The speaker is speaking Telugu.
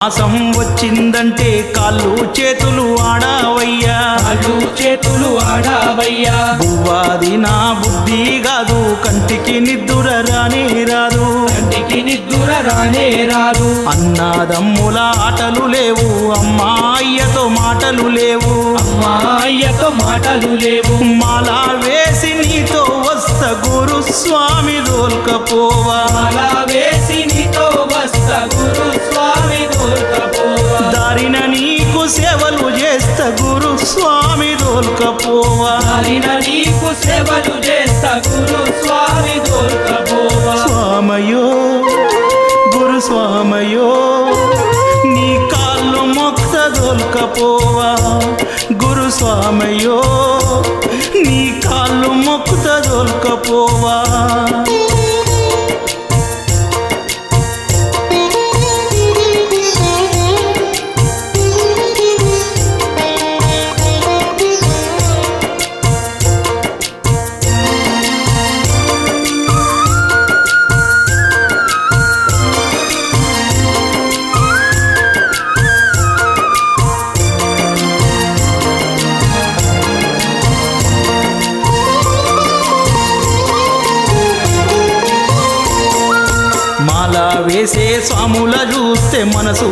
మాసం వచ్చిందంటే కాళ్ళు చేతులు ఆడావయ్యా, కాళ్ళు చేతులు ఆడావయ్యా. బువ్వాది నా బుద్ధి కాదు, కంటికి నిద్దుర రానే రాదు, కంటికి నిద్దుర రానే రాదు. అన్నాదమ్ముల ఆటలు లేవు, అమ్మాయ్యతో మాటలు లేవు, అమ్మాయ్యతో మాటలు లేవు. మాలా వేసి నీతో వస్త గురుస్వామి దోల్కపోవా, మాలా వేసి నీతో వస్త గురుస్వామి దోల్కపోవా. దారిన నీకు సేవలు చేస్త గురుస్వామి దోల్కపోవా, దారిన నీకు సేవలు చేస్తా గురుస్వామి దోల్కపోవా. స్వామయో గురుస్వామయో నీ కాళ్ళు మొక్త దోల్కపోవా, గురుస్వామయో నీ కాళ్ళు మొక్త దోల్కపోవా. మాల వేసే స్వాముల చూస్తే మనసు